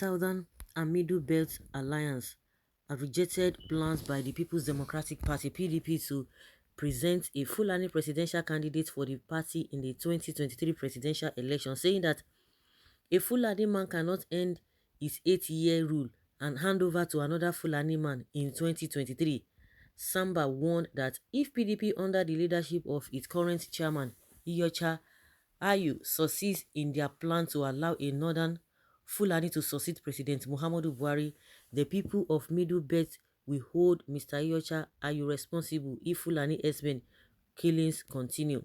Southern and Middle Belt Alliance have rejected plans by the People's Democratic Party (PDP) to present a Fulani presidential candidate for the party in the 2023 presidential election, saying that a Fulani man cannot end his 8-year rule and hand over to another Fulani man in 2023. Samba warned that if PDP, under the leadership of its current chairman, Iyorchia Ayu, succeeds in their plan to allow a northern Fulani to succeed President Muhammadu Buhari, the people of Middle Belt will hold Mr. Iyorchia Ayu responsible if Fulani herdsmen killings continue.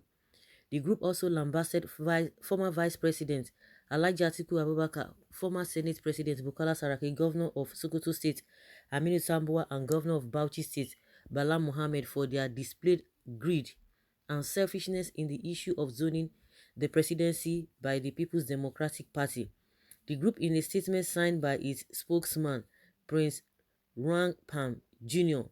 The group also lambasted former Vice President Alhaji Atiku Abubakar, former Senate President Bukola Saraki, Governor of Sokoto State Aminu Tambuwa, and Governor of Bauchi State Bala Mohammed for their displayed greed and selfishness in the issue of zoning the presidency by the People's Democratic Party. The group, in a statement signed by its spokesman, Prince Rangpam Jr.,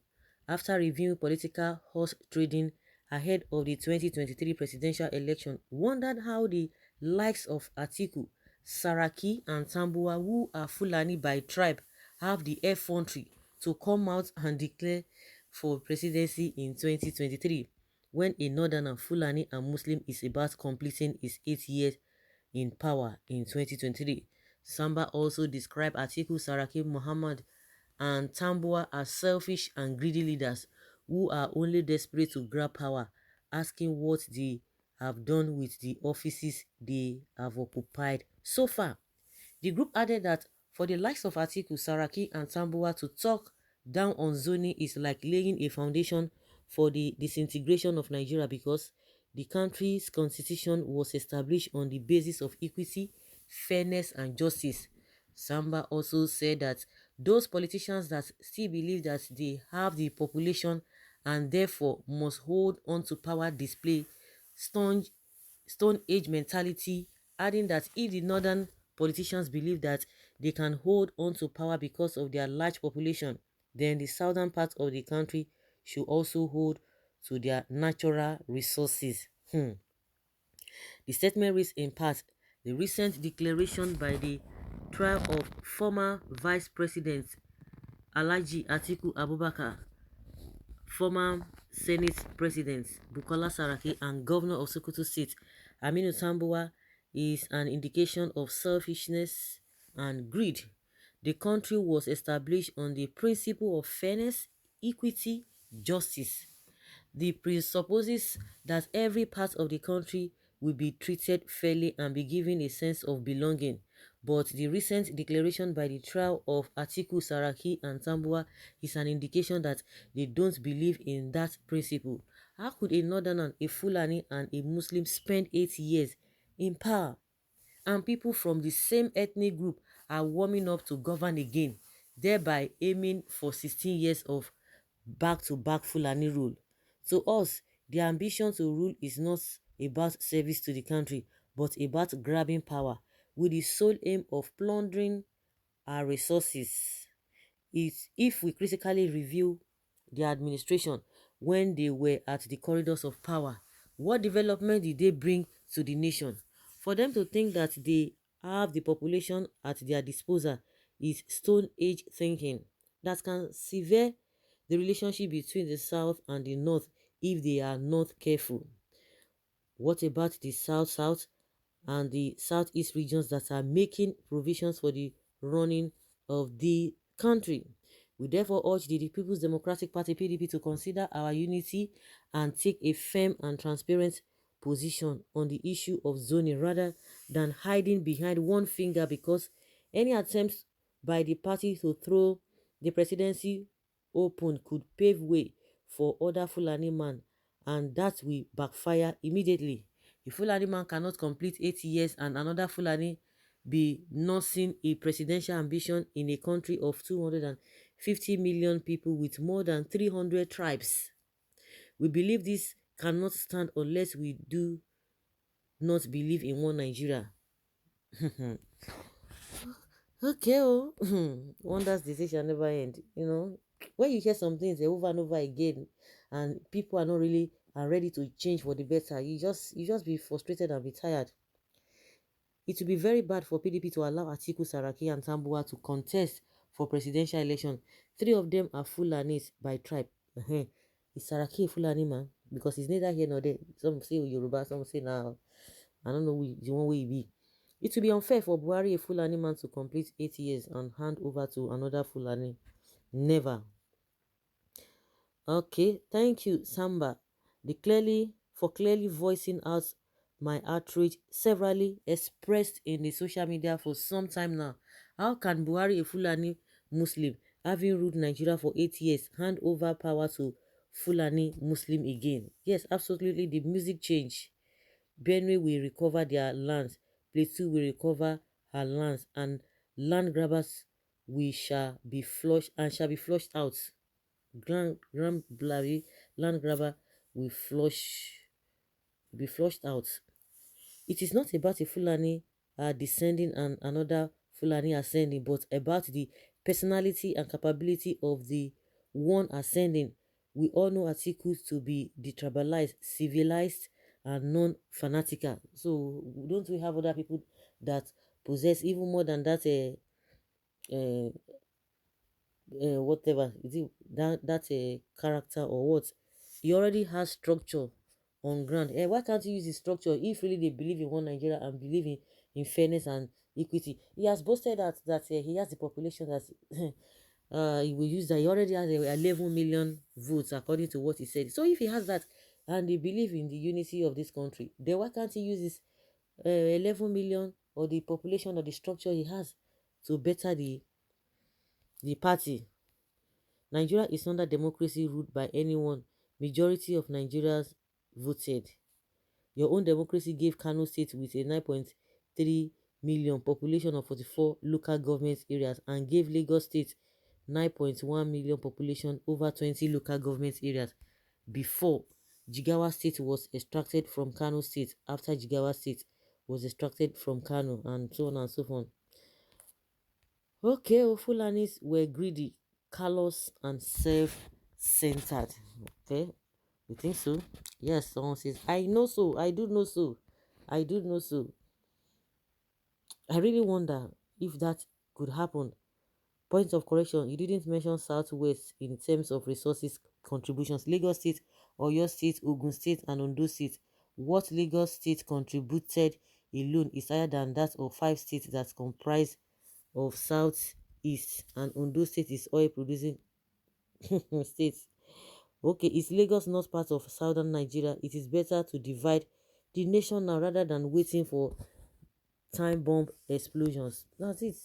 after reviewing political horse trading ahead of the 2023 presidential election, wondered how the likes of Atiku, Saraki, and Tambuwa, who are Fulani by tribe, have the effrontery to come out and declare for presidency in 2023 when a northerner Fulani and Muslim is about completing his 8 years in power in 2023. Samba also described Atiku, Saraki, Muhammad, and Tambuwa as selfish and greedy leaders who are only desperate to grab power, asking what they have done with the offices they have occupied so far. The group added that for the likes of Atiku, Saraki, and Tambuwa to talk down on zoning is like laying a foundation for the disintegration of Nigeria, because the country's constitution was established on the basis of equity, fairness, and justice. Samba also said that those politicians that still believe that they have the population and therefore must hold on to power display stone, stone age mentality, adding that if the northern politicians believe that they can hold on to power because of their large population, then the southern part of the country should also hold to their natural resources. The statement reads in part, the recent declaration by the trial of former Vice President Alhaji Atiku Abubakar, former Senate President Bukola Saraki, and Governor of Sokoto State Aminu Tambuwa is an indication of selfishness and greed. The country was established on the principle of fairness, equity, justice. The presupposes that every part of the country will be treated fairly and be given a sense of belonging. But the recent declaration by the trial of Atiku, Saraki, and Tambuwa is an indication that they don't believe in that principle. How could a northerner, a Fulani, and a Muslim spend 8 years in power, and people from the same ethnic group are warming up to govern again, thereby aiming for 16 years of back-to-back Fulani rule? To us, the ambition to rule is not about service to the country, but about grabbing power with the sole aim of plundering our resources. If we critically review their administration when they were at the corridors of power, what development did they bring to the nation? For them to think that they have the population at their disposal is Stone Age thinking that can sever the relationship between the South and the North if they are not careful. What about the South-South and the Southeast regions that are making provisions for the running of the country? We therefore urge the People's Democratic Party (PDP) to consider our unity and take a firm and transparent position on the issue of zoning rather than hiding behind one finger, because any attempts by the party to throw the presidency open could pave way for other Fulani man, and that will backfire immediately. A Fulani man cannot complete 8 years and another Fulani be nursing a presidential ambition in a country of 250 million people with more than 300 tribes. We believe this cannot stand unless we do not believe in one Nigeria. Okay, oh, wonders they say shall never end. You know, when you hear some things over and over again, and people are not really are ready to change for the better, you just be frustrated and be tired. It will be very bad for PDP to allow Atiku, Saraki, and Tambuwa to contest for presidential election. Three of them are Fulanis by tribe. Is Saraki a Fulani man? Because he's neither here nor there. Some say Yoruba, some say now, I don't know the one way he be. It will be unfair for Buhari, a Fulani man, to complete 8 years and hand over to another Fulani. Never. Okay, thank you, Samba, for clearly voicing out my outrage severally expressed in the social media for some time now. How can Buhari, a Fulani Muslim, having ruled Nigeria for 8 years, hand over power to Fulani Muslim again? Yes, absolutely. The music change. Benue will recover their lands. Plateau will recover her lands, and land grabbers we shall be flushed out. Grand Blary land grabber will be flushed out. It is not about a Fulani descending and another Fulani ascending, but about the personality and capability of the one ascending. We all know Atiku to be detribalized, civilized, and non-fanatical. So don't we have other people that possess even more than that uh, whatever is it, that a character or what? He already has structure on ground. Why can't he use his structure if really they believe in one Nigeria and believe in fairness and equity? He has boasted that he has the population that he will use, that he already has 11 million votes according to what he said. So if he has that and they believe in the unity of this country, then why can't he use his 11 million or the population or the structure he has to better the party? Nigeria is not a democracy ruled by anyone. Majority of Nigerians voted. Your own democracy gave Kano State with a 9.3 million population of 44 local government areas and gave Lagos State 9.1 million population over 20 local government areas before Jigawa State was extracted from Kano State, after Jigawa State was extracted from Kano, and so on and so forth. Okay, Fulanis were greedy, callous, and self-centered. Okay, you think so? Yes, someone says, I know so, I do know so, I do know so. I really wonder if that could happen. Point of correction, you didn't mention Southwest in terms of resources contributions. Lagos State, Oyo State, Ogun State, and Ondo State. What Lagos State contributed alone is higher than that of 5 states that comprise of Southeast, and Ondo State is oil producing state. Okay, is Lagos not part of southern Nigeria? It is better to divide the nation now rather than waiting for time bomb explosions. That's it.